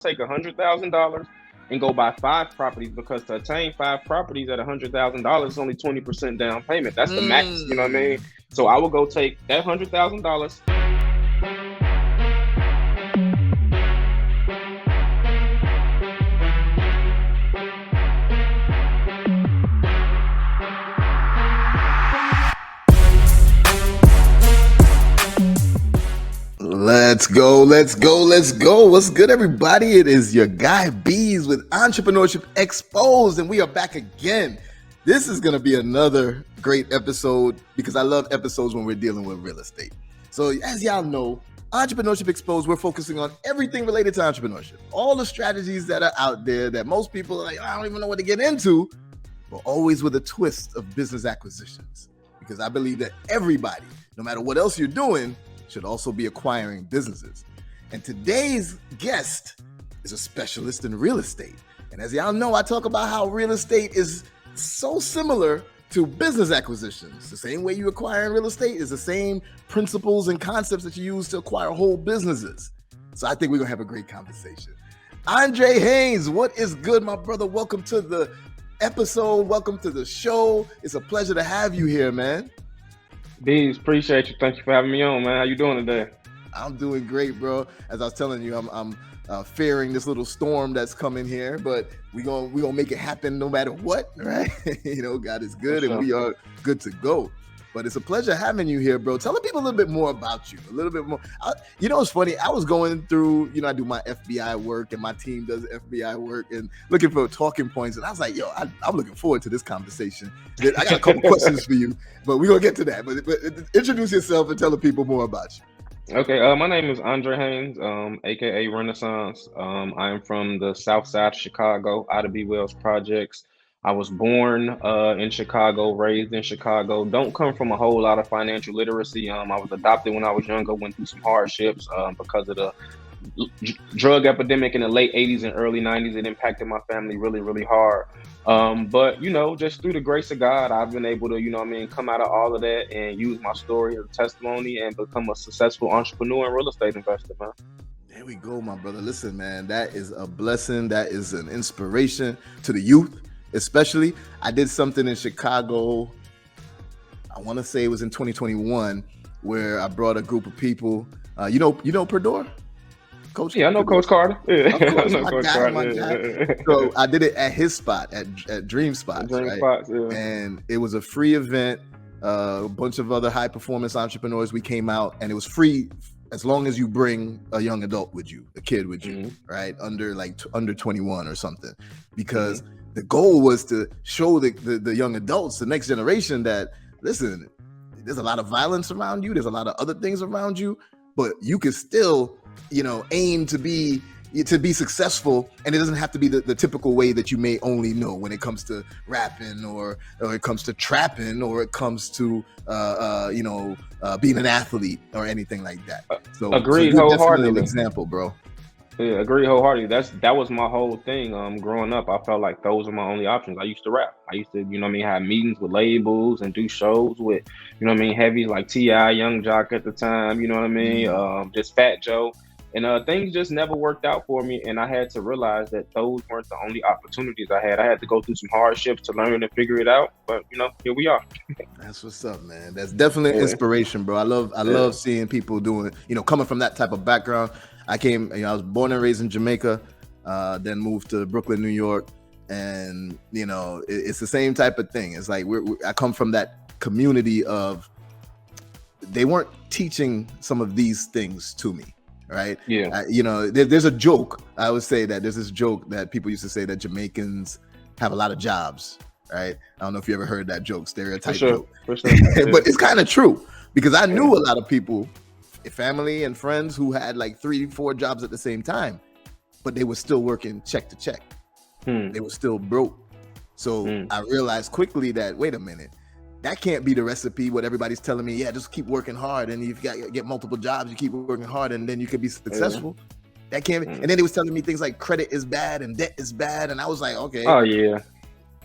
take $100,000 and go buy 5 properties, because to attain 5 properties at $100,000 is only 20% down payment. That's the max, you know what I mean? So I would go take that $100,000. Let's go. What's good, everybody? It is your guy Beez with Entrepreneurship Exposed, and we are back again. This is going to be another great episode because I love episodes when we're dealing with real estate. So as y'all know, Entrepreneurship Exposed, we're focusing on everything related to entrepreneurship. All the strategies that are out there that most people are like, I don't even know what to get into, but always with a twist of business acquisitions. Because I believe that everybody, no matter what else you're doing, should also be acquiring businesses. And today's guest is a specialist in real estate. And as y'all know, I talk about how real estate is so similar to business acquisitions. The same way you acquire in real estate is the same principles and concepts that you use to acquire whole businesses. So I think we're gonna have a great conversation. Andre Haynes, what is good, my brother? Welcome to the episode. Welcome to the show. It's a pleasure to have you here, man. Beez, appreciate you. Thank you for having me on, man. How you doing today? I'm doing great, bro. As I was telling you, I'm fearing this little storm that's coming here, but we gonna make it happen no matter what, right? You know, God is good, and we are good to go. But it's a pleasure having you here, bro. Tell the people a little bit more about you, a little bit more. You know, it's funny. I was going through, I do my FBI work, and my team does FBI work, and looking for talking points. And I was like, yo, I'm looking forward to this conversation. I got a couple questions for you, but we're gonna get to that. But introduce yourself and tell the people more about you. Okay, my name is Andre Haynes, aka Renaissance. I am from the South Side of Chicago, out of B. Wells Projects. I was born in Chicago, raised in Chicago. Don't come from a whole lot of financial literacy. I was adopted when I was younger, went through some hardships because of the drug epidemic in the late 80s and early 90s. It impacted my family really, really hard. But, just through the grace of God, I've been able to, come out of all of that and use my story as a testimony and become a successful entrepreneur and real estate investor, man. There we go, my brother. Listen, man, that is a blessing. That is an inspiration to the youth. Especially, I did something in Chicago, I want to say it was in 2021, where I brought a group of people. You know BRRR? Coach? Yeah, I know Coach Carter. Yeah. Of course, my guy. So I did it at his spot, at Dream Spots. Dream Spots, yeah. And it was a free event. A bunch of other high performance entrepreneurs. We came out, and it was free as long as you bring a young adult with you, a kid with you, right? Under 21 or something, because the goal was to show the young adults, the next generation, that listen, there's a lot of violence around you. There's a lot of other things around you, but you can still, aim to be successful. And it doesn't have to be the typical way that you may only know when it comes to rapping or it comes to trapping or it comes to, being an athlete or anything like that. So agreed so wholeheartedly. An example, bro. Yeah, agree wholeheartedly. That was my whole thing. Growing up, I felt like those were my only options. I used to rap. I used to, have meetings with labels and do shows with, heavies like T.I., Young Jock at the time, just Fat Joe. And things just never worked out for me. And I had to realize that those weren't the only opportunities I had. I had to go through some hardships to learn and figure it out. But, here we are. That's what's up, man. That's definitely an inspiration, bro. I love seeing people doing, coming from that type of background. I was born and raised in Jamaica, then moved to Brooklyn, New York. And, it's the same type of thing. It's like I come from that community of, they weren't teaching some of these things to me. Right. Yeah. There's a joke. I would say that there's this joke that people used to say that Jamaicans have a lot of jobs. Right. I don't know if you ever heard that joke, stereotype joke. For sure. But it's kind of true, because I knew a lot of people, family and friends, who had like 3-4 jobs at the same time, but they were still working check to check. They were still broke. So I realized quickly that, wait a minute, that can't be the recipe. What everybody's telling me, just keep working hard, and you've got to get multiple jobs. You keep working hard, and then you can be successful. That can't be. And then they was telling me things like credit is bad and debt is bad, and I was like, okay. Oh yeah.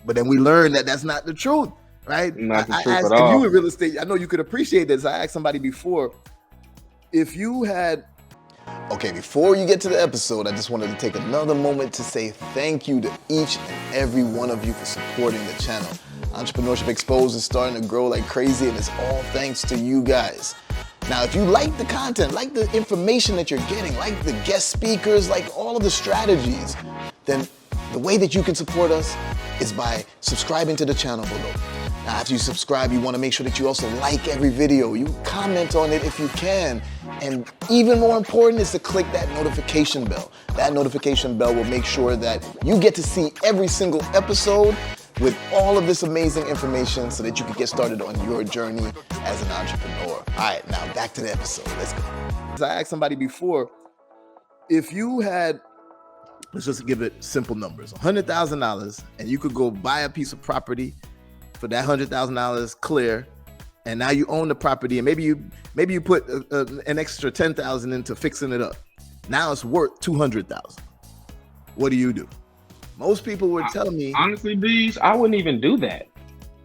But then we learned that that's not the truth, right? Not the I truth asked, at all. and you in real estate, I know you could appreciate this. I asked somebody before, if you had Okay, before you get to the episode, I just wanted to take another moment to say thank you to each and every one of you for supporting the channel. Entrepreneurship Exposed is starting to grow like crazy, and it's all thanks to you guys. Now, if you like the content, like the information that you're getting, like the guest speakers, like all of the strategies, then the way that you can support us is by subscribing to the channel below. Now, after you subscribe, you want to make sure that you also like every video. You comment on it if you can. And even more important is to click that notification bell. That notification bell will make sure that you get to see every single episode with all of this amazing information so that you can get started on your journey as an entrepreneur. All right, now back to the episode. Let's go. As I asked somebody before, if you had, let's just give it simple numbers, $100,000, and you could go buy a piece of property for that $100,000 clear, and now you own the property, and maybe you put an extra $10,000 into fixing it up. Now it's worth $200,000. What do you do? Most people were telling me, honestly, Beez, I wouldn't even do that.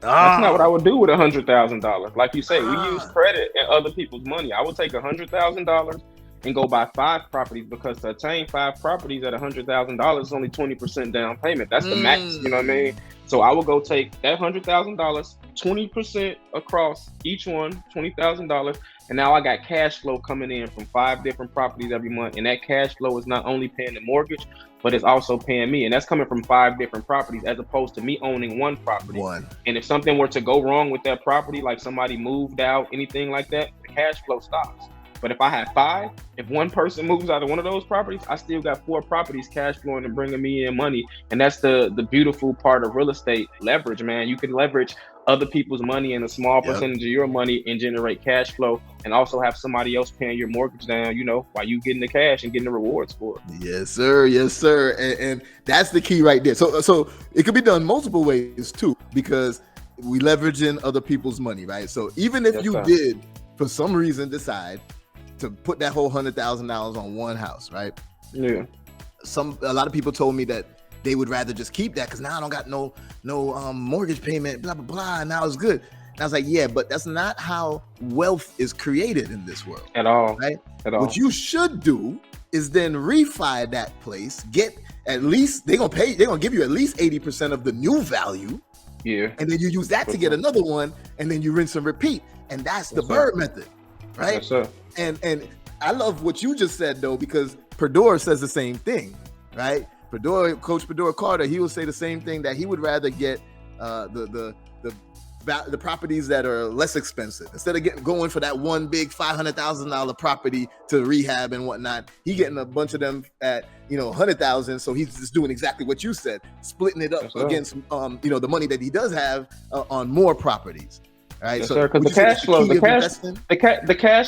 That's not what I would do with $100,000. Like you say, we use credit and other people's money. I would take $100,000 and go buy 5 properties, because to attain 5 properties at $100,000 is only 20% down payment. That's the max, you know what I mean? So I would go take that $100,000, 20% across each one, $20,000, and now I got cash flow coming in from 5 different properties every month, and that cash flow is not only paying the mortgage, but it's also paying me, and that's coming from 5 different properties as opposed to me owning one property. And if something were to go wrong with that property, like somebody moved out, anything like that, the cash flow stops. But if I have 5, if one person moves out of one of those properties, I still got 4 properties cash flowing and bringing me in money. And that's the beautiful part of real estate leverage, man. You can leverage other people's money and a small percentage of your money and generate cash flow, and also have somebody else paying your mortgage down, you know, while you getting the cash and getting the rewards for it. Yes, sir. Yes, sir. And that's the key right there. So it could be done multiple ways too, because we leveraging other people's money, right? So even if you did, for some reason, decide to put that whole $100,000 on one house, right? Yeah. A lot of people told me that they would rather just keep that because now I don't got no mortgage payment, blah, blah, blah. Now it's good. And I was like, yeah, but that's not how wealth is created in this world. At all. Right? At all. What you should do is then refi that place, get at least, they're going to give you at least 80% of the new value. Yeah. And then you use that to get another one, and then you rinse and repeat. And that's the BRRR method, right? Yes, sir. And I love what you just said, though, because BRRR says the same thing, right? Coach BRRR Carter, he will say the same thing, that he would rather get the properties that are less expensive. Instead of going for that one big $500,000 property to rehab and whatnot, he getting a bunch of them at, $100,000. So he's just doing exactly what you said, splitting it up against, the money that he does have on more properties. Right. Yes, so because the cash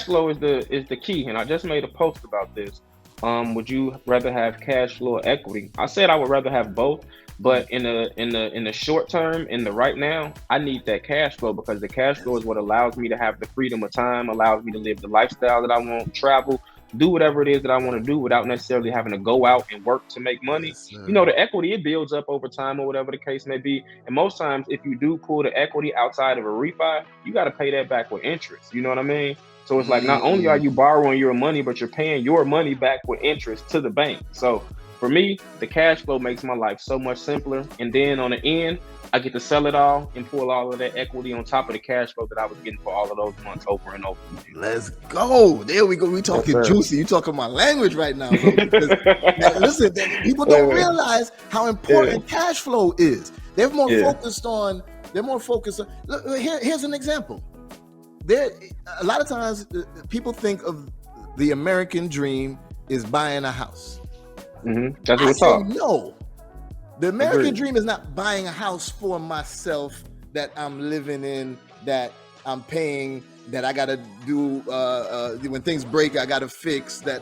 flow is the key. And I just made a post about this. Would you rather have cash flow or equity? I said I would rather have both, but in the short term, in the right now, I need that cash flow, because the cash flow is what allows me to have the freedom of time, allows me to live the lifestyle that I want, travel, do whatever it is that I want to do without necessarily having to go out and work to make money. Yes, the equity, it builds up over time or whatever the case may be. And most times, if you do pull the equity outside of a refi, you got to pay that back with interest. You know what I mean? So it's like, not only are you borrowing your money, but you're paying your money back with interest to the bank. So for me, the cash flow makes my life so much simpler. And then on the end, I get to sell it all and pull all of that equity on top of the cash flow that I was getting for all of those months over and over. Let's go. There we go. We talking juicy. You talking my language right now, bro. Now, listen, people don't realize how important cash flow is. They're more focused on. Look, here's an example. A lot of times people think of the American dream is buying a house. Mm-hmm. That's what we're talking. No. The American dream is not buying a house for myself that I'm living in, that I'm paying, that I got to do, when things break, I got to fix. That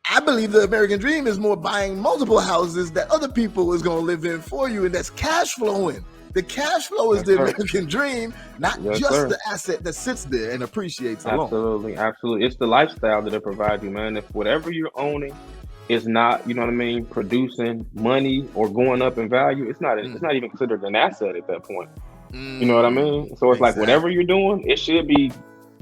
I believe the American dream is more buying multiple houses that other people is going to live in for you, and that's cash flowing. The cash flow is the American dream, not just the asset that sits there and appreciates alone. Absolutely. It's the lifestyle that it provides you, man. If whatever you're owning is not, producing money or going up in value, it's not even considered an asset at that point. You know what I mean? So it's like whatever you're doing, it should be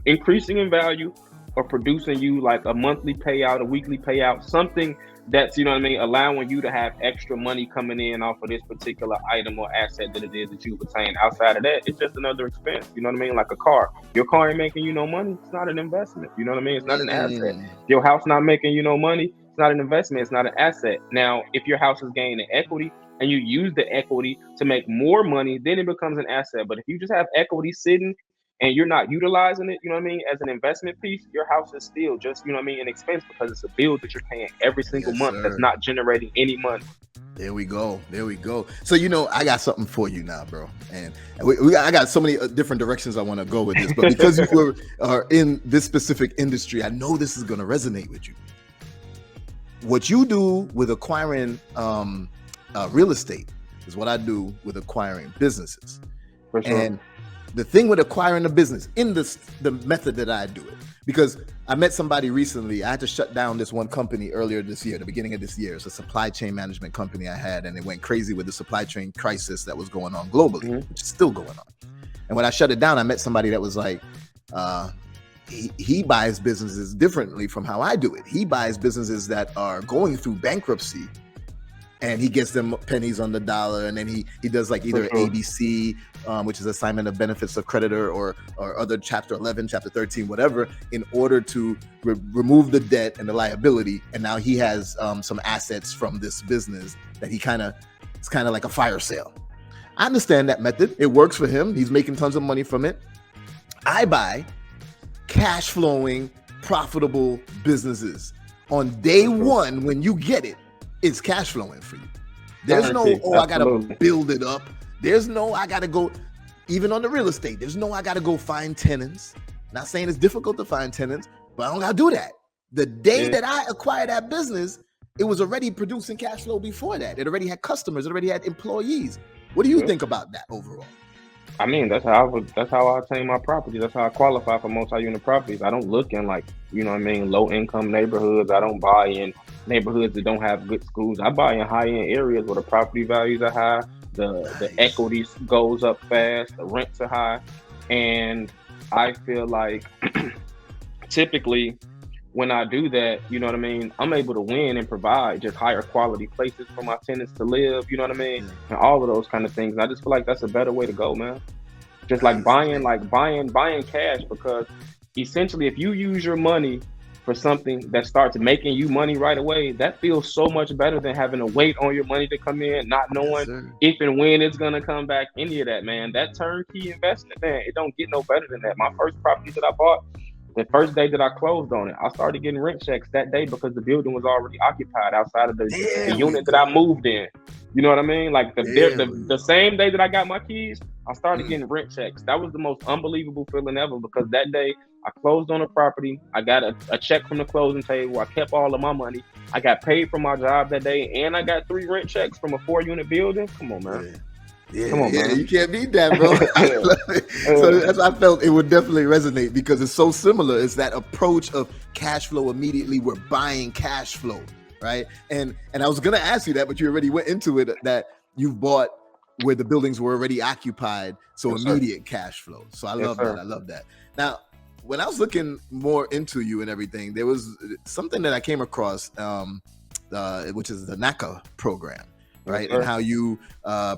increasing in value or producing you like a monthly payout, a weekly payout, something that's, allowing you to have extra money coming in off of this particular item or asset that it is that you've attained. Outside of that, it's just another expense. Like a car. Your car ain't making you no money. It's not an investment. It's not an asset. Your house not making you no money. It's not an investment. It's not an asset. Now, if your house is gaining equity and you use the equity to make more money, then it becomes an asset. But if you just have equity sitting and you're not utilizing it, as an investment piece, your house is still just, an expense because it's a bill that you're paying every single month that's not generating any money. There we go. So, I got something for you now, bro. And I got so many different directions I want to go with this, but because you are in this specific industry, I know this is going to resonate with you. What you do with acquiring real estate is what I do with acquiring businesses. For sure. And the thing with acquiring a business in the method that I do it, because I met somebody recently. I had to shut down this one company earlier this year, the beginning of this year. It's a supply chain management company I had, and it went crazy with the supply chain crisis that was going on globally, which is still going on. And when I shut it down, I met somebody that was like, he buys businesses differently from how I do it. He buys businesses that are going through bankruptcy, and he gets them pennies on the dollar, and then he does like either ABC, which is assignment of benefits of creditor, or other chapter 11, chapter 13, whatever, in order to remove the debt and the liability. And now he has some assets from this business that it's kind of like a fire sale. I understand that method. It works for him. He's making tons of money from it. I buy cash flowing, profitable businesses. On day one, when you get it, it's cash flowing for you. There's no, I got to build it up. There's no, I got to go, even on the real estate, there's no, I got to go find tenants. Not saying it's difficult to find tenants, but I don't got to do that. The day that I acquired that business, it was already producing cash flow before that. It already had customers, it already had employees. What do you think about that overall? I mean, that's how I attain my property. That's how I qualify for multi-unit properties. I don't look in low income neighborhoods. I don't buy in neighborhoods that don't have good schools. I buy in high end areas where the property values are high, the equity goes up fast, the rents are high, and I feel like typically when I do that, I'm able to win and provide just higher quality places for my tenants to live, and all of those kind of things. And I just feel like that's a better way to go, man. Just like buying cash, because essentially if you use your money for something that starts making you money right away, that feels so much better than having to wait on your money to come in, not knowing if and when it's going to come back, any of that, man. That turnkey investment, man, it don't get no better than that. My first property that I bought, the first day that I closed on it, I started getting rent checks that day because the building was already occupied outside of the unit that I moved in. You know what I mean? Like the same day that I got my keys, I started getting rent checks. That was the most unbelievable feeling ever, because that day I closed on a property. I got a check from the closing table. I kept all of my money. I got paid for my job that day, and I got 3 rent checks from a 4-unit building. Come on, man. Come on, man. You can't beat that, bro. I love it. So that's, I felt it would definitely resonate, because it's so similar. It's that approach of cash flow immediately. We're buying cash flow, right? And I was gonna ask you that, but you already went into it, that you've bought where the buildings were already occupied, so immediate cash flow. So I love that. I love that. Now, when I was looking more into you and everything, there was something that I came across, which is the NACA program. Right. And how you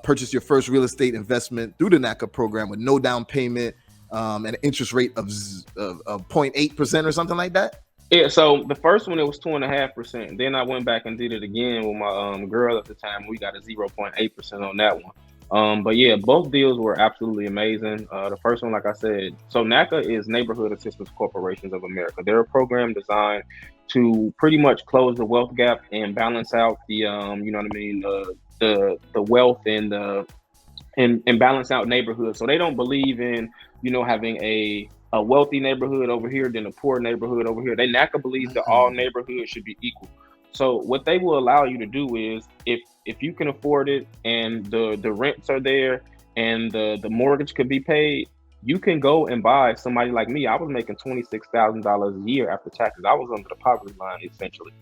purchased your first real estate investment through the NACA program with no down payment, and an interest rate of 0.8% or something like that. Yeah. So the first one, it was 2.5%. Then I went back and did it again with my girl at the time. We got a 0.8% on that one. But yeah, both deals were absolutely amazing. The first one, like I said, so NACA is Neighborhood Assistance Corporations of America. They're a program designed to pretty much close the wealth gap and balance out the the wealth and balance out neighborhoods. So they don't believe in having a wealthy neighborhood over here than a poor neighborhood over here. NACA believes that all neighborhoods should be equal. So what they will allow you to do is, if you can afford it and the rents are there and the mortgage could be paid, you can go and buy somebody like me. I was making $26,000 a year after taxes. I was under the poverty line, essentially.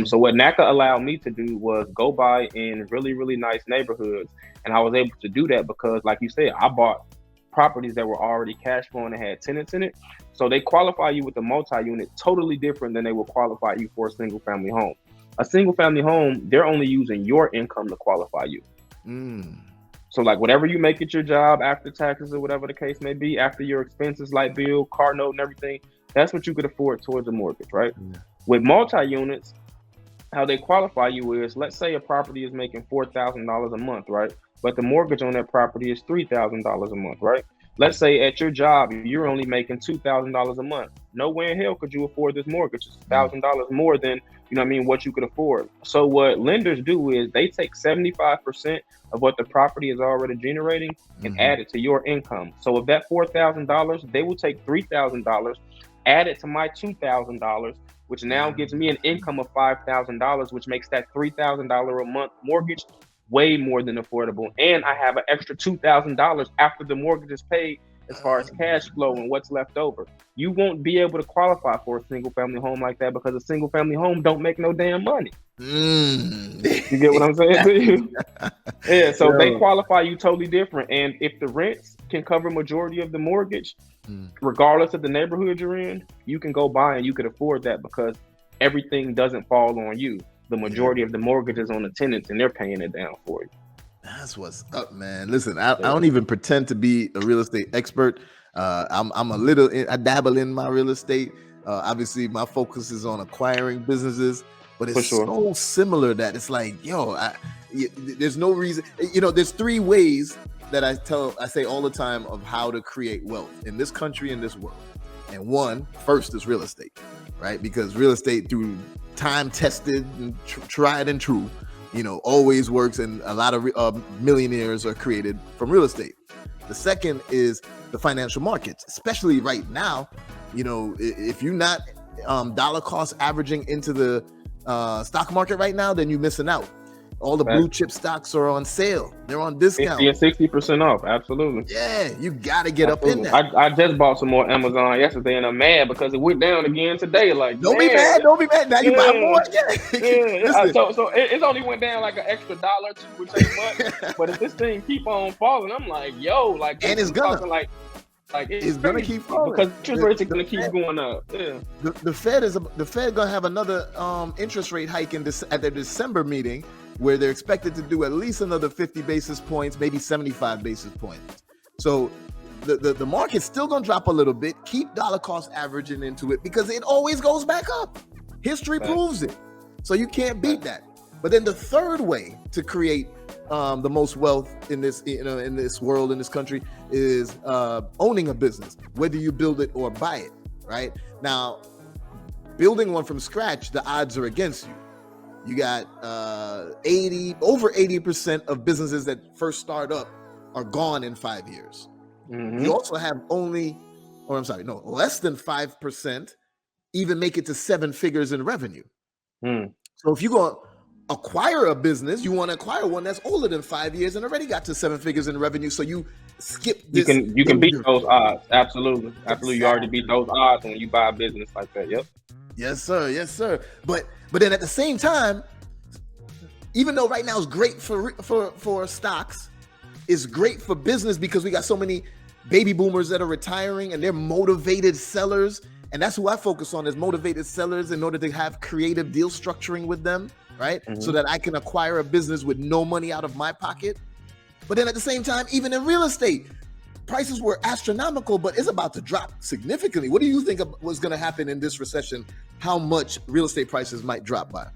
So what NACA allowed me to do was go buy in really, really nice neighborhoods. And I was able to do that because, like you said, I bought properties that were already cash flowing and had tenants in it. So they qualify you with a multi-unit totally different than they will qualify you for a single family home. A single family home, they're only using your income to qualify you. So like whatever you make at your job after taxes or whatever the case may be, after your expenses, light bill, car note and everything, that's what you could afford towards a mortgage, right? With multi-units, how they qualify you is, let's say a property is making $4,000 a month, right? But the mortgage on that property is $3,000 a month, right? Let's say at your job, you're only making $2,000 a month. No way in hell could you afford this mortgage. It's $1,000 more than, what you could afford. So what lenders do is they take 75% of what the property is already generating and add it to your income. So of that $4,000, they will take $3,000, add it to my $2,000, which now gives me an income of $5,000, which makes that $3,000 a month mortgage way more than affordable. And I have an extra $2,000 after the mortgage is paid as far as cash flow and what's left over. You won't be able to qualify for a single family home like that because a single family home don't make no damn money. You get what I'm saying to you? Yeah, so they qualify you totally different. And if the rents can cover majority of the mortgage, regardless of the neighborhood you're in, you can go buy and you can afford that because everything doesn't fall on you. The majority of the mortgage is on the tenants and they're paying it down for you. That's what's up, man. Listen, I don't even pretend to be a real estate expert. I'm a little, I dabble in my real estate. Obviously, my focus is on acquiring businesses, but it's so similar that it's like, there's no reason. There's three ways that I say all the time of how to create wealth in this country, in this world. And first is real estate, right? Because real estate, through time tested and tried and true, always works, and a lot of millionaires are created from real estate. The second is the financial markets, especially right now. If you're not dollar cost averaging into the stock market right now, then you're missing out. All the blue chip stocks are on sale. They're on discount. 60% off. Absolutely. Yeah, you got to get up in there. I just bought some more Amazon yesterday and I'm mad because it went down again today. Like, Don't be mad. Now you buy more. So it only went down like an extra $1 or $2, which ain't much. But if this thing keep on falling, I'm like, and it's gonna. It's gonna keep falling because interest rates are gonna keep going up. Yeah. The Fed gonna have another interest rate hike at their December meeting, where they're expected to do at least another 50 basis points, maybe 75 basis points. So the market's still gonna drop a little bit. Keep dollar cost averaging into it because it always goes back up. History proves it. So you can't beat that. But then the third way to create the most wealth in this, in this world, in this country, is owning a business, whether you build it or buy it. Right now, building one from scratch, the odds are against you. You got over 80% of businesses that first start up are gone in 5 years. You also have less than 5% even make it to 7 figures in revenue. So if you go acquire a business, you want to acquire one that's older than 5 years and already got to 7 figures in revenue, so you skip this. You can beat those odds. Absolutely. You already beat those odds when you buy a business like that. Yep. Yes, sir. But then at the same time, even though right now is great for stocks, it's great for business because we got so many baby boomers that are retiring and they're motivated sellers. And that's who I focus on, is motivated sellers, in order to have creative deal structuring with them, right? So that I can acquire a business with no money out of my pocket. But then at the same time, even in real estate, prices were astronomical, but it's about to drop significantly. What do you think was going to happen in this recession? How much real estate prices might drop by?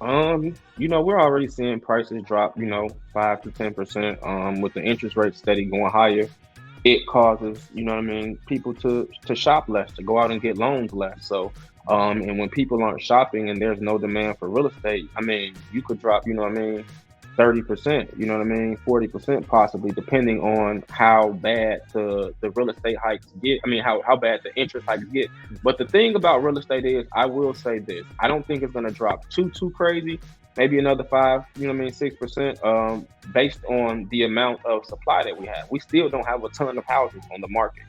We're already seeing prices drop, 5 to 10%. With the interest rate steady going higher, it causes, people to shop less, to go out and get loans less. So, and when people aren't shopping and there's no demand for real estate, you could drop, 30%, 40% possibly, depending on how bad the real estate hikes get. How bad the interest hikes get. But the thing about real estate is, I will say this, I don't think it's going to drop too crazy. Maybe another 5, 6%, based on the amount of supply that we have. We still don't have a ton of houses on the market,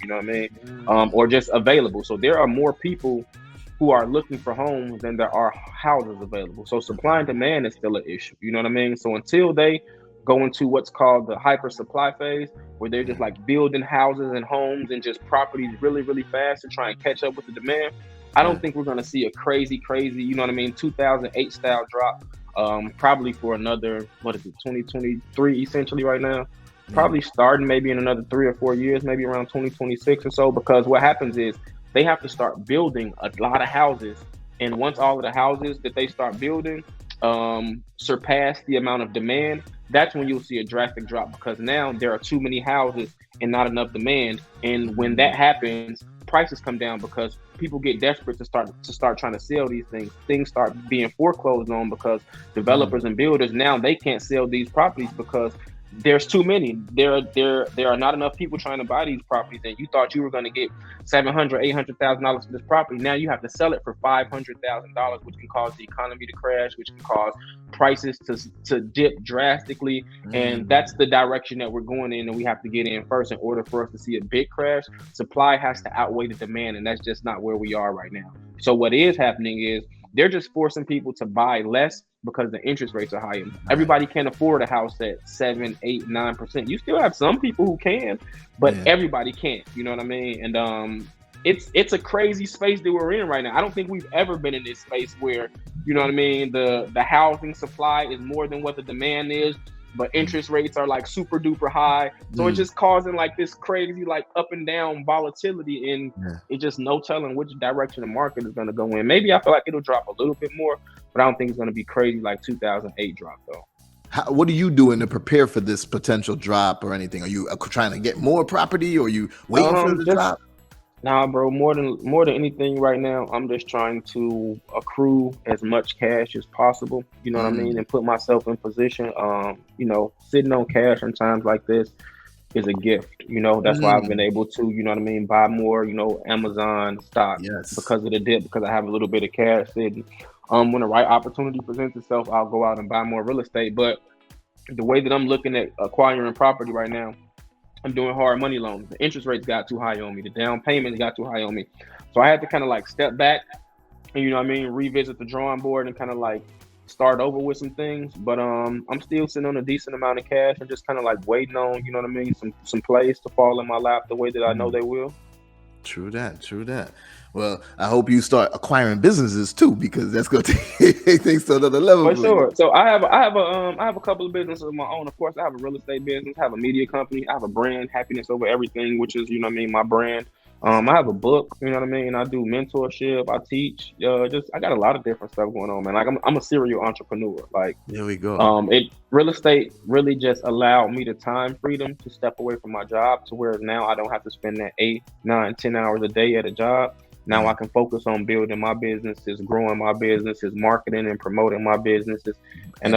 or just available. So there are more people who are looking for homes than there are houses available. So supply and demand is still an issue, So until they go into what's called the hyper supply phase, where they're just like building houses and homes and just properties really, really fast to try and catch up with the demand. I don't think we're going to see a crazy, 2008 style drop, probably for another, 2023 essentially right now. Probably starting maybe in another 3 or 4 years, maybe around 2026 or so, because what happens is they have to start building a lot of houses. And once all of the houses that they start building surpass the amount of demand, that's when you'll see a drastic drop, because now there are too many houses and not enough demand. And when that happens, prices come down because people get desperate to start trying to sell these things. Things start being foreclosed on because developers and builders, now they can't sell these properties because there's too many. There are not enough people trying to buy these properties, and you thought you were going to get $700,000-$800,000 for this property. Now you have to sell it for $500,000, which can cause the economy to crash, which can cause prices to dip drastically. And that's the direction that we're going in, and we have to get in first in order for us to see a big crash. Supply has to outweigh the demand, and that's just not where we are right now. So what is happening is they're just forcing people to buy less because the interest rates are higher. Everybody can't afford a house at 7, 8, 9%. You still have some people who can, but everybody can't. You know what I mean? And it's a crazy space that we're in right now. I don't think we've ever been in this space where, you know what I mean, the housing supply is more than what the demand is, but interest rates are like super duper high. So it's just causing like this crazy like up and down volatility, and it's just no telling which direction the market is going to go in. Maybe I feel like it'll drop a little bit more, but I don't think it's going to be crazy like 2008 drop though. What are you doing to prepare for this potential drop or anything? Are you trying to get more property, or are you waiting for the drop? Nah, bro, more than anything right now, I'm just trying to accrue as much cash as possible, you know what I mean, and put myself in position. You know, sitting on cash in times like this is a gift, you know. That's why I've been able to, you know what I mean, buy more, you know, Amazon stock because of the dip, because I have a little bit of cash sitting. When the right opportunity presents itself, I'll go out and buy more real estate. But the way that I'm looking at acquiring property right now, I'm doing hard money loans. The interest rates got too high on me. The down payments got too high on me. So I had to kind of like step back and, you know what I mean, revisit the drawing board and kind of like start over with some things. But I'm still sitting on a decent amount of cash. I'm just kind of like waiting on, you know what I mean, some plays to fall in my lap the way that I know they will. True that. Well, I hope you start acquiring businesses too, because that's going to take things to another level. For sure. So I have a couple of businesses of my own. Of course, I have a real estate business, I have a media company, I have a brand, Happiness Over Everything, which is, you know what I mean, my brand. I have a book, you know what I mean. I do mentorship, I teach. I got a lot of different stuff going on, man. Like I'm a serial entrepreneur. Like there we go. Real estate really just allowed me the time freedom to step away from my job, to where now I don't have to spend that 8, 9, 10 hours a day at a job. Now I can focus on building my businesses, growing my businesses, marketing and promoting my businesses. And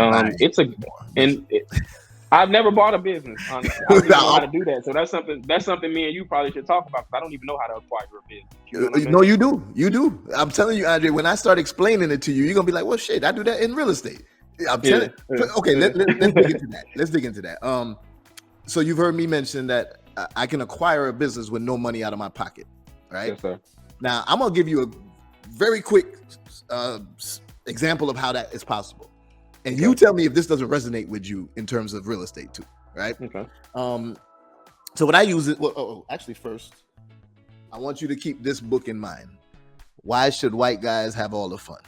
I've never bought a business, honestly. I don't even know how to do that. So that's something me and you probably should talk about, because I don't even know how to acquire a business. You know what I mean? No, you do. I'm telling you, Andre, when I start explaining it to you, you're going to be like, well, shit, I do that in real estate. I'm telling you. Okay, let's dig into that. So you've heard me mention that I can acquire a business with no money out of my pocket, right? Yes, sir. Now, I'm going to give you a very quick example of how that is possible. And you tell me if this doesn't resonate with you in terms of real estate too, right? Okay. So what I use it, actually first, I want you to keep this book in mind. Why should white guys have all the fun?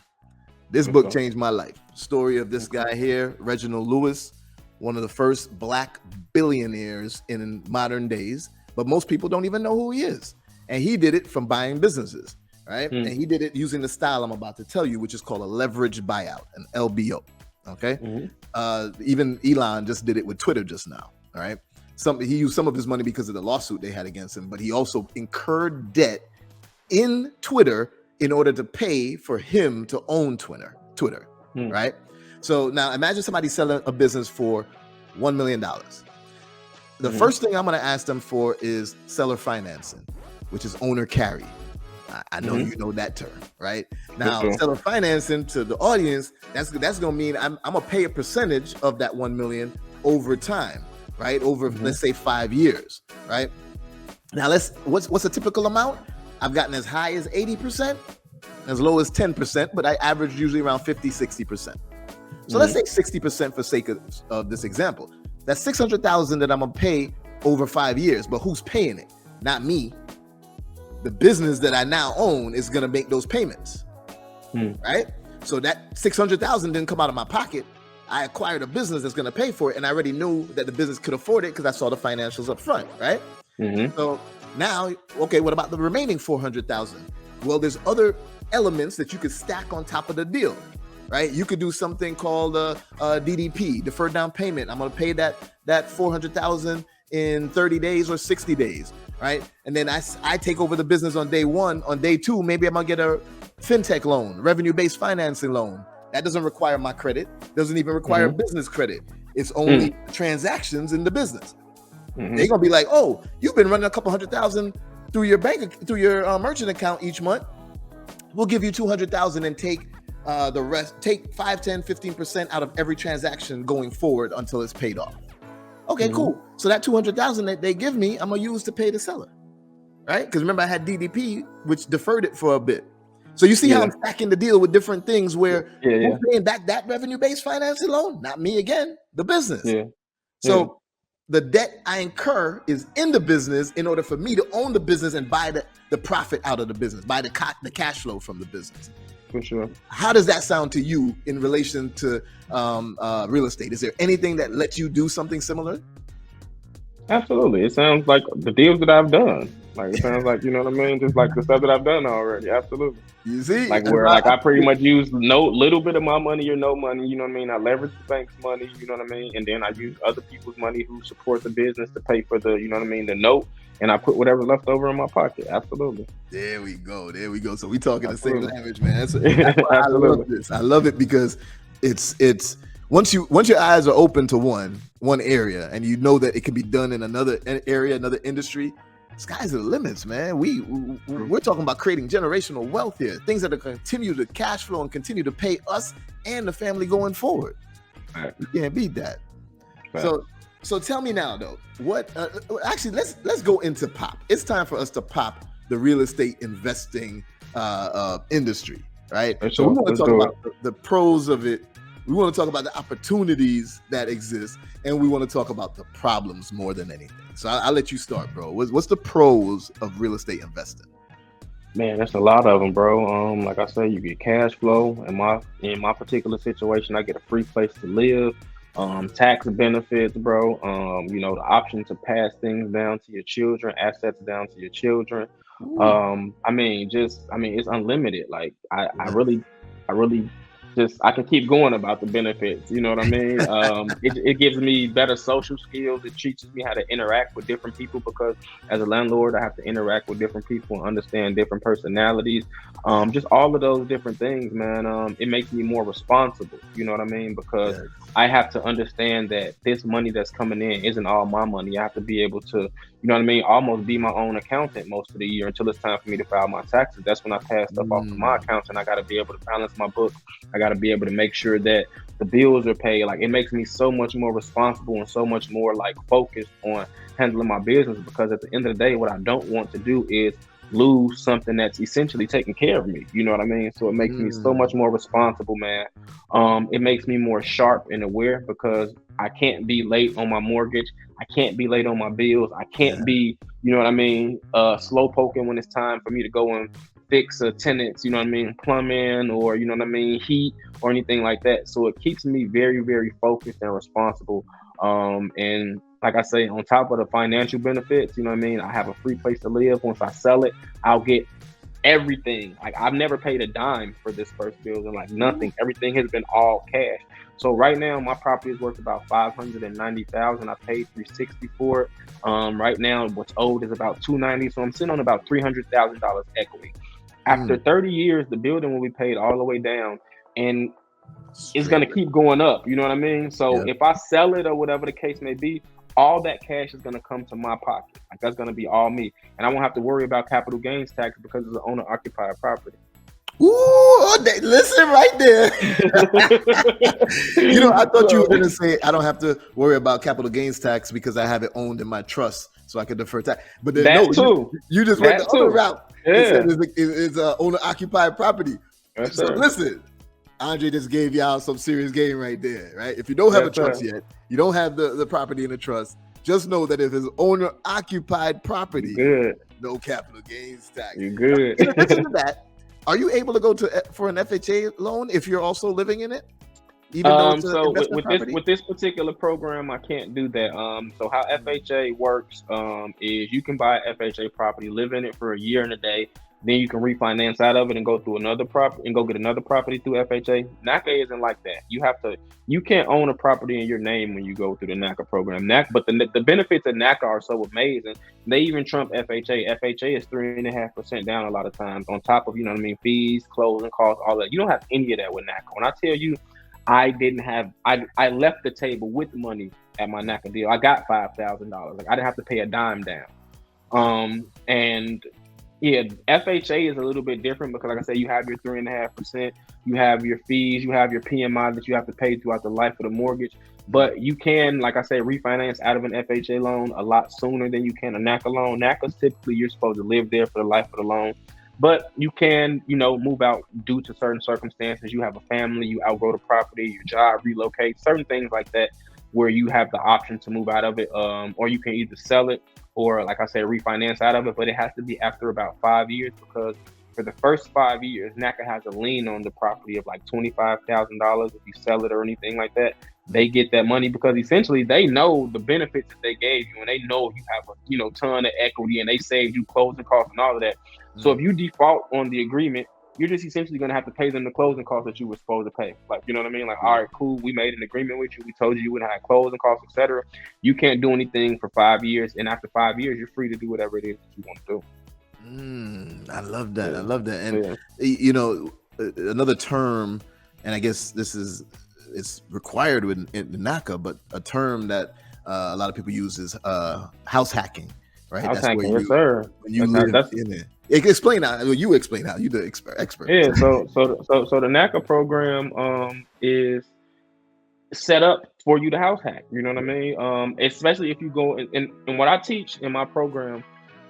This book changed my life. Story of this guy here, Reginald Lewis, one of the first black billionaires in modern days, but most people don't even know who he is. And he did it from buying businesses, right? And he did it using the style I'm about to tell you, which is called a leverage buyout, an LBO. Okay. Even Elon just did it with Twitter just now. All right. He used some of his money because of the lawsuit they had against him, but he also incurred debt in Twitter in order to pay for him to own Twitter. Right. So now imagine somebody selling a business for $1 million. The first thing I'm going to ask them for is seller financing, which is owner carry. I know you know that term, right? Now, seller financing to the audience, that's gonna mean I'm gonna pay a percentage of that 1 million over time, right? Over let's say 5 years, right? Now what's a typical amount? I've gotten as high as 80%, as low as 10%, but I average usually around 50, 60%. So let's say 60% for sake of this example. That's $600,000 that I'm gonna pay over 5 years. But who's paying it? Not me. The business that I now own is gonna make those payments, right? So that $600,000 didn't come out of my pocket. I acquired a business that's gonna pay for it, and I already knew that the business could afford it because I saw the financials up front, right? So now, okay, what about the remaining $400,000? Well, there's other elements that you could stack on top of the deal, right? You could do something called DDP, deferred down payment. I'm gonna pay that $400,000 in 30 days or 60 days, right? And then I take over the business on day one. On day two, maybe I'm gonna get a fintech loan, revenue-based financing loan. That doesn't require my credit, doesn't even require business credit. It's only transactions in the business. They're gonna be like, oh, you've been running a couple $100,000 through your merchant account each month. We'll give you $200,000 and take the rest, take 5, 10, 15% out of every transaction going forward until it's paid off. Okay, cool. So that $200,000 that they give me, I'm gonna use to pay the seller, right? Because remember, I had DDP, which deferred it for a bit. So you see how I'm stacking the deal with different things where who's paying back that revenue-based financing loan? Not me again, the business. So the debt I incur is in the business in order for me to own the business and buy the profit out of the business, buy the cash flow from the business. For sure. How does that sound to you in relation to real estate? Is there anything that lets you do something similar? Absolutely. It sounds like the deals that I've done. Like, it sounds like, you know what I mean? Just like the stuff that I've done already. Absolutely. You see? Like where like I pretty much use little bit of my money or no money, you know what I mean? I leverage the bank's money, you know what I mean? And then I use other people's money who support the business to pay for the, you know what I mean, the note. And I put whatever's left over in my pocket. Absolutely. There we go. So we talking the same language, man. That's I love this. I love it because it's once your eyes are open to one area and you know that it can be done in another area, another industry, sky's the limits, man. We're talking about creating generational wealth here, things that are continue to cash flow and continue to pay us and the family going forward. Right. You can't beat that. Right. So tell me now, though, what? Actually, let's go into pop. It's time for us to pop the real estate investing industry, right? So we want to talk about the pros of it. We want to talk about the opportunities that exist, and we want to talk about the problems more than anything. So I'll let you start, bro. What's the pros of real estate investing? Man, that's a lot of them, bro. Like I said, you get cash flow. In my particular situation, I get a free place to live. Tax benefits, bro. The option to pass things down to your children, assets down to your children. It's unlimited. Like I really I can keep going about the benefits. You know what I mean? It gives me better social skills. It teaches me how to interact with different people because as a landlord, I have to interact with different people and understand different personalities. Just all of those different things, man. It makes me more responsible. You know what I mean? Because I have to understand that this money that's coming in isn't all my money. I have to be able to, you know what I mean, almost be my own accountant most of the year until it's time for me to file my taxes. That's when I pass stuff off to my accountant. I got to be able to balance my books. I got to be able to make sure that the bills are paid. Like, it makes me so much more responsible and so much more like focused on handling my business, because at the end of the day, what I don't want to do is lose something that's essentially taking care of me. You know what I mean? So it makes me so much more responsible, man. It makes me more sharp and aware because I can't be late on my mortgage. I can't be late on my bills. I can't be, you know what I mean, slow poking when it's time for me to go and fix a tenant's, you know what I mean, plumbing or, you know what I mean, heat or anything like that. So it keeps me very, very focused and responsible. And like I say, on top of the financial benefits, you know what I mean, I have a free place to live. Once I sell it, I'll get everything. Like, I've never paid a dime for this first building, like nothing. Everything has been all cash. So right now, my property is worth about $590,000. I paid $360 for it. Right now, what's owed is about $290. So I'm sitting on about $300,000 equity. After 30 years, the building will be paid all the way down, and it's going to keep going up. You know what I mean? So if I sell it or whatever the case may be, all that cash is going to come to my pocket. Like, that's going to be all me. And I won't have to worry about capital gains tax because it's an owner-occupied property. Ooh, listen right there. I thought you were going to say, I don't have to worry about capital gains tax because I have it owned in my trust, so I can defer tax. But then, you just went the other route. Yeah. It's an owner-occupied property. So listen, Andre just gave y'all some serious game right there, right? If you don't have a trust yet, you don't have the property in a trust, just know that if it's owner-occupied property, good. No capital gains tax. You're good. In addition to that, are you able to go for an FHA loan if you're also living in it? Even though it's so with this particular program, I can't do that. So how FHA works is you can buy an FHA property, live in it for a year and a day, then you can refinance out of it and go through another property and go get another property through FHA. NACA isn't like that. You can't own a property in your name when you go through the NACA program. But the benefits of NACA are so amazing. They even trump FHA. FHA is 3.5% down a lot of times on top of, fees, closing costs, all that. You don't have any of that with NACA. When I tell you, I left the table with money at my NACA deal. I got $5,000. Like I didn't have to pay a dime down. And yeah, FHA is a little bit different because, like I said, you have your 3.5%, you have your fees, you have your PMI that you have to pay throughout the life of the mortgage. But you can, like I said, refinance out of an FHA loan a lot sooner than you can a NACA loan. NACA's typically you're supposed to live there for the life of the loan. But you can, move out due to certain circumstances. You have a family, you outgrow the property, your job, relocate, certain things like that, where you have the option to move out of it, or you can either sell it or, like I said, refinance out of it. But it has to be after about 5 years, because for the first 5 years, NACA has a lien on the property of like $25,000. If you sell it or anything like that, they get that money because essentially they know the benefits that they gave you, and they know you have a ton of equity, and they saved you closing costs and all of that. So if you default on the agreement, you're just essentially going to have to pay them the closing costs that you were supposed to pay. Like, you know what I mean? Like, all right, cool. We made an agreement with you. We told you wouldn't have closing costs, etc. You can't do anything for 5 years. And after 5 years, you're free to do whatever it is that you want to do. I love that. I love that. And, another term, and I guess it's required in NACA, but a term that a lot of people use is house hacking, right? House hacking, yes, sir. When you live in it. Explain how. You explain how. You the expert. Yeah. So the NACA program is set up for you to house hack. You know what I mean? Especially if you go and what I teach in my program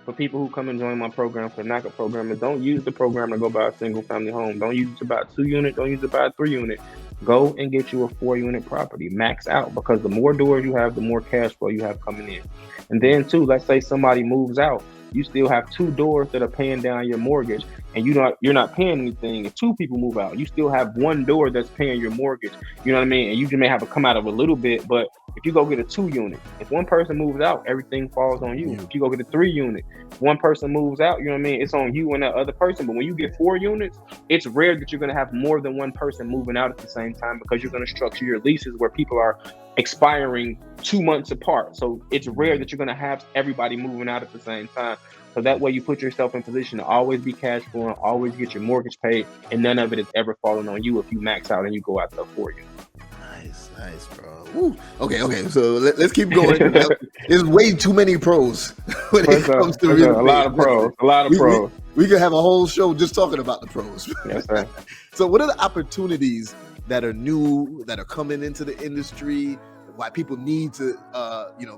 for people who come and join my program for the NACA program is don't use the program to go buy a single family home. Don't use it to buy a 2-unit. Don't use it to buy a 3-unit. Go and get you a 4-unit property. Max out, because the more doors you have, the more cash flow you have coming in. And then too, let's say somebody moves out. You still have 2 doors that are paying down your mortgage, and you're not paying anything. If 2 people move out, you still have 1 door that's paying your mortgage. You know what I mean? And you may have to come out of a little bit, but if you go get a 2-unit, if one person moves out, everything falls on you. If you go get a 3-unit, if one person moves out, you know what I mean? It's on you and that other person. But when you get 4 units, it's rare that you're going to have more than one person moving out at the same time, because you're going to structure your leases where people are expiring 2 months apart. So it's rare that you're going to have everybody moving out at the same time. So that way you put yourself in position to always be cash flowing, always get your mortgage paid, and none of it is ever falling on you if you max out and you go out to a 4-unit. Nice, bro. Woo. Okay. So let's keep going. There's way too many pros when it comes to real estate. A lot of pros. We could have a whole show just talking about the pros. Yes, sir. So what are the opportunities that are new, that are coming into the industry, why people need to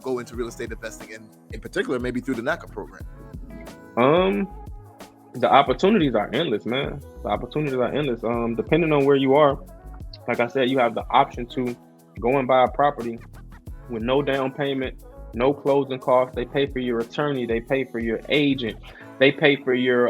go into real estate investing, and in particular maybe through the NACA program? The opportunities are endless, man. The opportunities are endless. Depending on where you are, like I said, you have the option to go and buy a property with no down payment, no closing costs. They pay for your attorney, they pay for your agent, they pay for your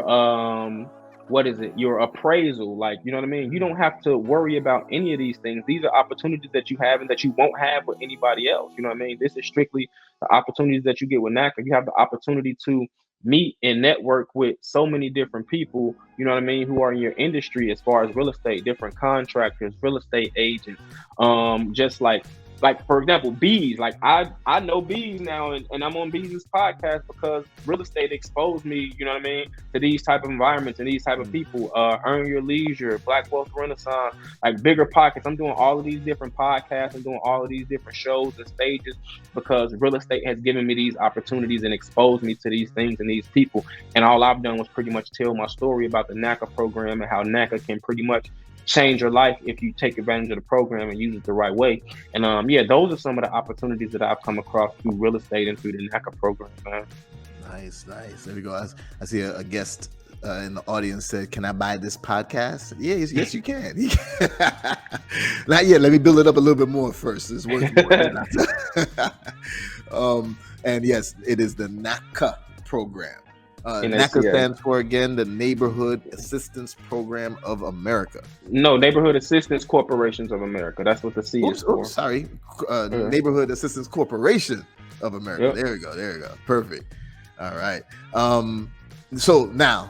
your appraisal. Like, you know what I mean? You don't have to worry about any of these things. These are opportunities that you have and that you won't have with anybody else. You know what I mean? This is strictly the opportunities that you get with NACA. You have the opportunity to meet and network with so many different people, you know what I mean, who are in your industry as far as real estate, different contractors, real estate agents, just like for example, Beez. Like I know Beez now, and I'm on Beez's podcast because real estate exposed me, you know what I mean, to these type of environments and these type of people. Earn Your Leisure, Black Wealth Renaissance, like Bigger Pockets. I'm doing all of these different podcasts and doing all of these different shows and stages because real estate has given me these opportunities and exposed me to these things and these people. And all I've done was pretty much tell my story about the NACA program and how NACA can pretty much change your life if you take advantage of the program and use it the right way. And those are some of the opportunities that I've come across through real estate and through the NACA program, man. Nice. There we go. I see a guest in the audience said, "Can I buy this podcast?" Yes, you can. Not yet. Let me build it up a little bit more first. It's worth more. And yes, it is the NACA program. NACA stands for, again, the Neighborhood Assistance Program of America. No, Neighborhood Assistance Corporations of America. That's what the C is for. Sorry, Neighborhood Assistance Corporation of America. Yep. There we go. Perfect. All right. So now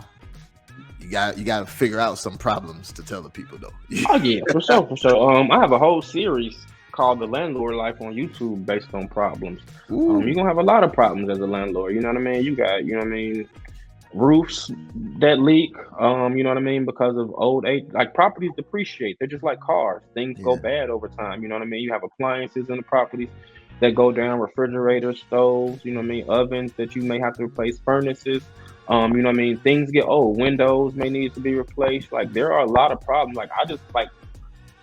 you got to figure out some problems to tell the people, though. Oh yeah, for sure. I have a whole series called The Landlord Life on YouTube based on problems. You're gonna have a lot of problems as a landlord. You know what I mean? You got, roofs that leak. You know what I mean? Because of old age, like properties depreciate. They're just like cars. Things go bad over time. You know what I mean? You have appliances in the properties that go down, refrigerators, stoves, ovens that you may have to replace, furnaces. You know what I mean? Things get old. Windows may need to be replaced. Like there are a lot of problems. Like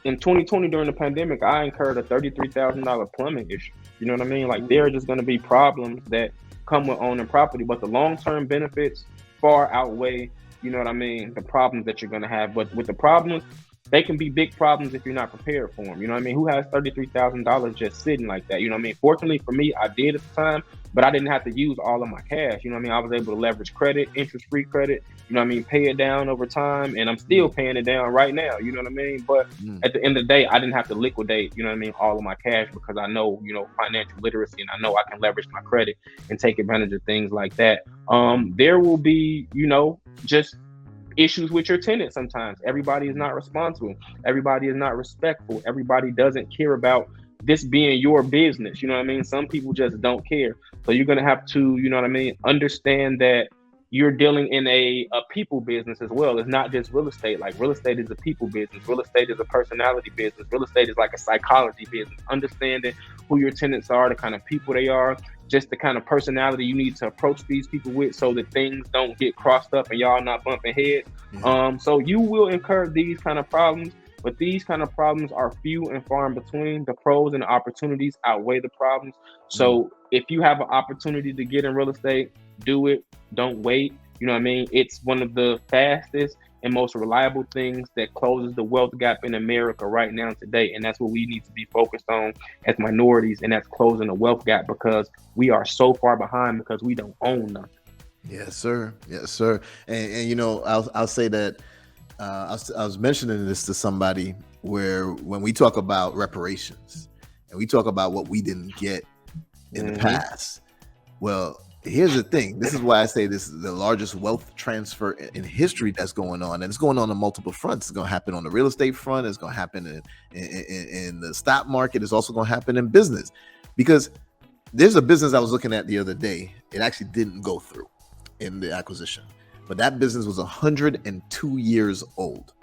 in 2020 during the pandemic, I incurred a $33,000 plumbing issue. You know what I mean? Like there are just going to be problems that come with owning property, but the long-term benefits far outweigh, the problems that you're going to have. But with the problems, they can be big problems if you're not prepared for them. You know what I mean? Who has $33,000 just sitting like that? You know what I mean? Fortunately for me, I did at the time, but I didn't have to use all of my cash. You know what I mean? I was able to leverage credit, interest-free credit, pay it down over time. And I'm still paying it down right now. You know what I mean? But at the end of the day, I didn't have to liquidate, all of my cash because I know, financial literacy, and I know I can leverage my credit and take advantage of things like that. There will be, just issues with your tenants sometimes. Everybody is not responsible. Everybody is not respectful. Everybody doesn't care about this being your business. You know what I mean? Some people just don't care. So you're going to have to, understand that you're dealing in a people business as well. It's not just real estate. Like real estate is a people business. Real estate is a personality business. Real estate is like a psychology business. Understanding who your tenants are, the kind of people they are, just the kind of personality you need to approach these people with so that things don't get crossed up and y'all not bumping heads. So you will incur these kind of problems, but these kind of problems are few and far in between. The pros and the opportunities outweigh the problems. So if you have an opportunity to get in real estate, do it. Don't wait. You know what I mean? It's one of the fastest and most reliable things that closes the wealth gap in America right now today. And that's what we need to be focused on as minorities. And that's closing the wealth gap because we are so far behind because we don't own nothing. Yes, sir. And I'll say that I was mentioning this to somebody where when we talk about reparations and we talk about what we didn't get in the past, well, here's the thing. This is why I say this is the largest wealth transfer in history that's going on. And it's going on multiple fronts. It's going to happen on the real estate front. It's going to happen in the stock market. It's also going to happen in business. Because there's a business I was looking at the other day. It actually didn't go through in the acquisition. But that business was 102 years old.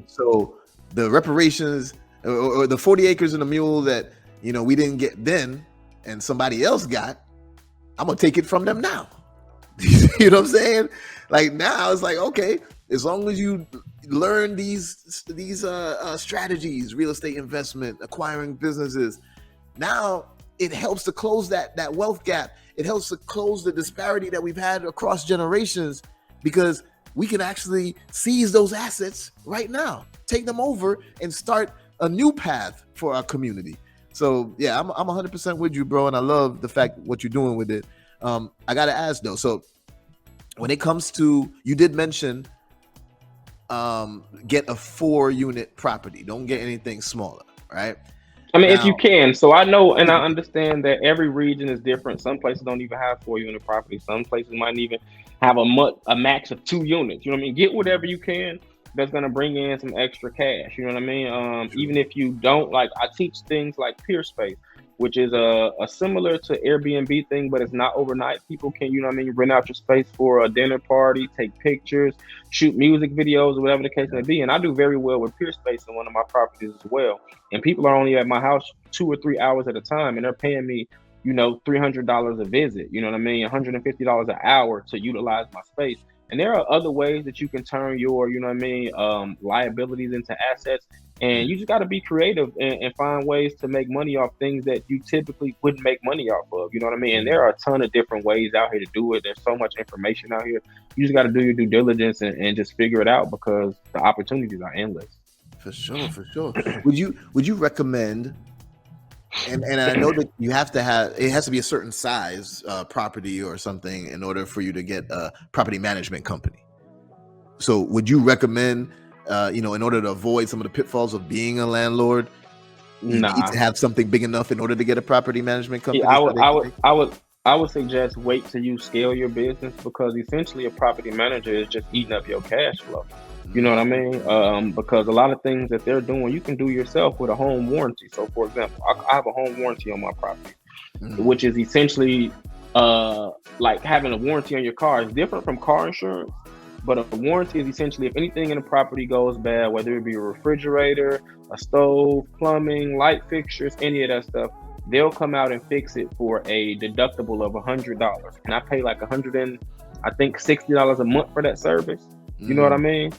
So the reparations or the 40 acres and a mule that, we didn't get then and somebody else got, I'm going to take it from them now. You know what I'm saying? Like now it's like, okay, as long as you learn these strategies, real estate investment, acquiring businesses, now it helps to close that wealth gap. It helps to close the disparity that we've had across generations because we can actually seize those assets right now, take them over and start a new path for our community. So yeah, I'm 100% with you, bro. And I love the fact what you're doing with it. I got to ask though. So when it comes to, you did mention, get a 4-unit property. Don't get anything smaller, right? I mean, if you can. So I know and I understand that every region is different. Some places don't even have 4-unit property. Some places might even have a max of 2 units. You know what I mean? Get whatever you can that's going to bring in some extra cash. You know what I mean? Even if you don't, like, I teach things like peer space, which is a similar to Airbnb thing, but it's not overnight. People can, rent out your space for a dinner party, take pictures, shoot music videos, or whatever the case may be. And I do very well with peer space in one of my properties as well. And people are only at my house 2 or 3 hours at a time, and they're paying me, $300 a visit. You know what I mean? $150 an hour to utilize my space. And there are other ways that you can turn your, liabilities into assets. And you just got to be creative and find ways to make money off things that you typically wouldn't make money off of. You know what I mean? And there are a ton of different ways out here to do it. There's so much information out here. You just got to do your due diligence and just figure it out, because the opportunities are endless. For sure. Would you recommend? And I know that you have to have, it has to be a certain size property or something in order for you to get a property management company. So would you recommend, in order to avoid some of the pitfalls of being a landlord, you need to have something big enough in order to get a property management company? Yeah, I would suggest wait till you scale your business, because essentially a property manager is just eating up your cash flow. You know what I mean? Because a lot of things that they're doing, you can do yourself with a home warranty. So, for example, I have a home warranty on my property, which is essentially like having a warranty on your car. It's different from car insurance, but a warranty is essentially if anything in the property goes bad, whether it be a refrigerator, a stove, plumbing, light fixtures, any of that stuff, they'll come out and fix it for a deductible of $100. And I pay like $60 a month for that service. You know what I mean?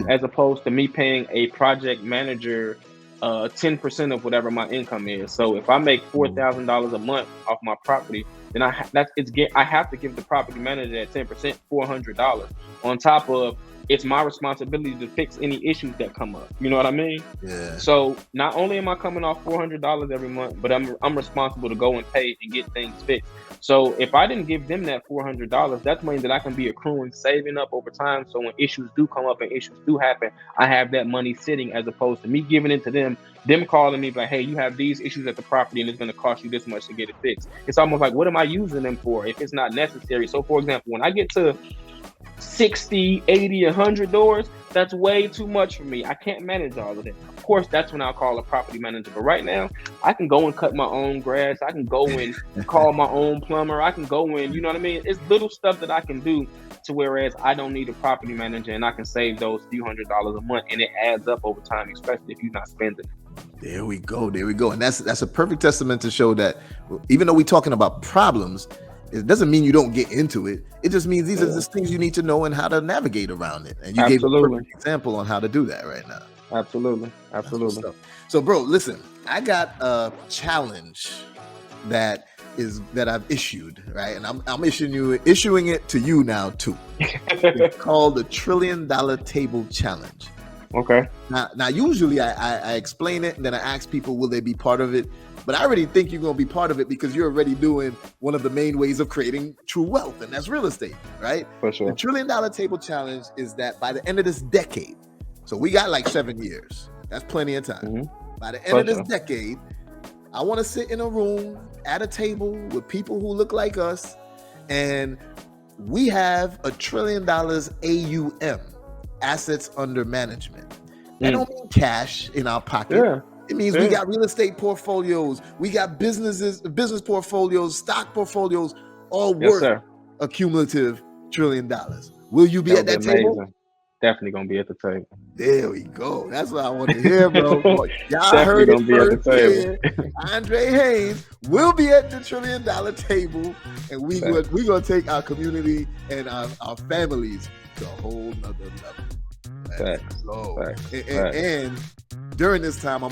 As opposed to me paying a project manager 10% of whatever my income is. So if I make $4,000 a month off my property, then I have to give the property manager that 10%, $400 on top of it's my responsibility to fix any issues that come up. You know what I mean? Yeah. So not only am I coming off $400 every month, but I'm responsible to go and pay and get things fixed. So if I didn't give them that $400, that's money that I can be accruing, saving up over time. So when issues do come up and issues do happen, I have that money sitting, as opposed to me giving it to them calling me like, hey, you have these issues at the property and it's going to cost you this much to get it fixed. It's almost like, what am I using them for if it's not necessary? So for example, when I get to 60, 80, 100 doors, that's way too much for me. I can't manage all of that. Of course, that's when I'll call a property manager. But right now, I can go and cut my own grass. I can go and call my own plumber. I can go and, you know what I mean? It's little stuff that I can do to whereas I don't need a property manager, and I can save those few $100s a month, and it adds up over time, especially if you're not spending it. There we go. And that's a perfect testament to show that even though we're talking about problems, it doesn't mean you don't get into it. It just means these are just things you need to know and how to navigate around it. And you gave a perfect example on how to do that right now. Absolutely. So, bro, listen, I got a challenge that I've issued, right? And I'm issuing it to you now too. It's called the $1 Trillion Table Challenge. Okay. Now, usually I explain it and then I ask people, will they be part of it? But I already think you're going to be part of it because you're already doing one of the main ways of creating true wealth, and that's real estate, right? For sure. The $1 Trillion Table Challenge is that by the end of this decade, so we got like 7 years. That's plenty of time. Mm-hmm. By the end of this decade, I want to sit in a room at a table with people who look like us, and we have $1 trillion AUM, assets under management. That don't mean cash in our pocket. Yeah. It means we got real estate portfolios, we got business portfolios, stock portfolios, all worth a cumulative $1 trillion. Will you be at that table? Definitely gonna be at the table. There we go. That's what I want to hear, bro. Y'all heard it first here. Andre Haynes will be at the $1 Trillion Table, and we gonna take our community and our families to a whole nother level. And during this time, I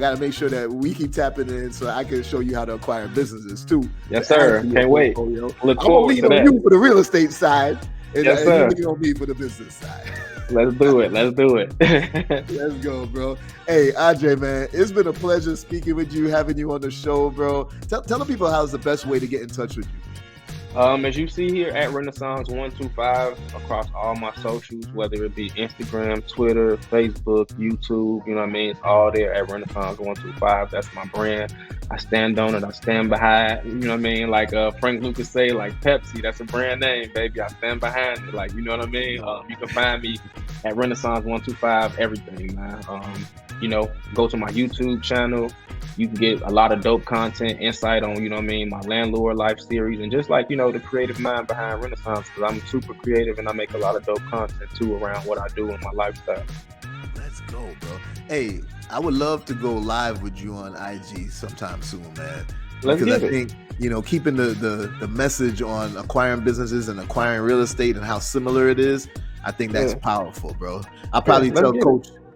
got to make sure that we keep tapping in so I can show you how to acquire businesses too. Yes, sir. Can't wait. Look forward to that. I'm you for the real estate side, and yes, sir. you on me for the business side. Let's do it. Let's go, bro. Hey, Andre, man, it's been a pleasure speaking with you, having you on the show, bro. Tell the people how's the best way to get in touch with you. As you see here at Renaissance 125 across all my socials, whether it be Instagram, Twitter, Facebook, YouTube, you know what I mean? It's all there at Renaissance 125. That's my brand. I stand on it. I stand behind, you know what I mean? Like Frank Lucas say, like Pepsi, that's a brand name, baby. I stand behind it. Like, you know what I mean? You can find me at Renaissance 125, everything, man. Go to my YouTube channel. You can get a lot of dope content, insight on, you know what I mean, my landlord life series, and just like, the creative mind behind Renaissance, because I'm super creative and I make a lot of dope content too around what I do in my lifestyle. Let's go, bro. Hey, I would love to go live with you on IG sometime soon, man. Because I think, keeping the message on acquiring businesses and acquiring real estate and how similar it is, I think that's powerful, bro. I'll probably tell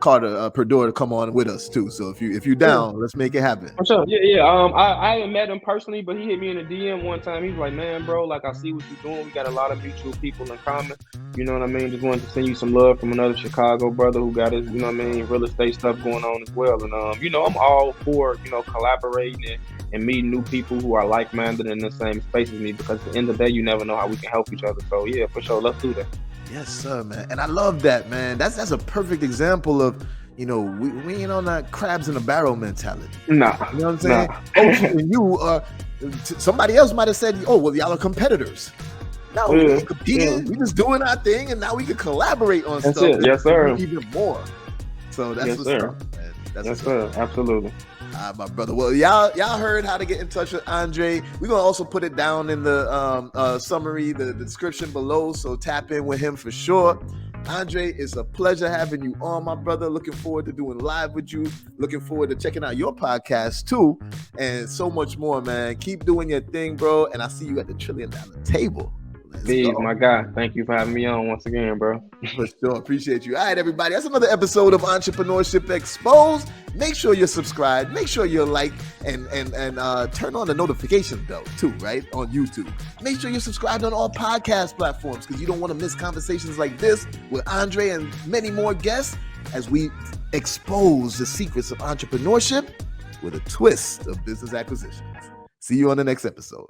Carter Perdue to come on with us too. So if you're down, let's make it happen. For sure. Yeah. I haven't met him personally, but he hit me in a DM one time. He's like, man, bro, like I see what you're doing. We got a lot of mutual people in common. You know what I mean? Just wanted to send you some love from another Chicago brother who got his, you know what I mean, real estate stuff going on as well. And you know, I'm all for, you know, collaborating and meeting new people who are like-minded in the same space as me, because at the end of the day, you never know how we can help each other. So yeah, for sure, let's do that. Yes, sir, man. And I love that, man. That's a perfect example of, you know, we ain't on that crabs in a barrel mentality. Nah. You know what I'm saying? And you somebody else might have said, oh, well, y'all are competitors. No, we ain't competing. We just doing our thing, and now we can collaborate on stuff. It. Yes, sir. Even more. So that's what's up, man. Yes, sir. Absolutely. My brother. Well, y'all heard how to get in touch with Andre. We're gonna also put it down in the summary, the description below. So tap in with him for sure. Andre, it's a pleasure having you on, my brother. Looking forward to doing live with you. Looking forward to checking out your podcast too, and so much more, man. Keep doing your thing, bro. And I see you at the $1 trillion table. Beez, my guy. Thank you for having me on once again, bro. For sure. Appreciate you. All right, everybody. That's another episode of Entrepreneurship Exposed. Make sure you're subscribed. Make sure you like and turn on the notification bell too, right? On YouTube. Make sure you're subscribed on all podcast platforms, because you don't want to miss conversations like this with Andre and many more guests as we expose the secrets of entrepreneurship with a twist of business acquisitions. See you on the next episode.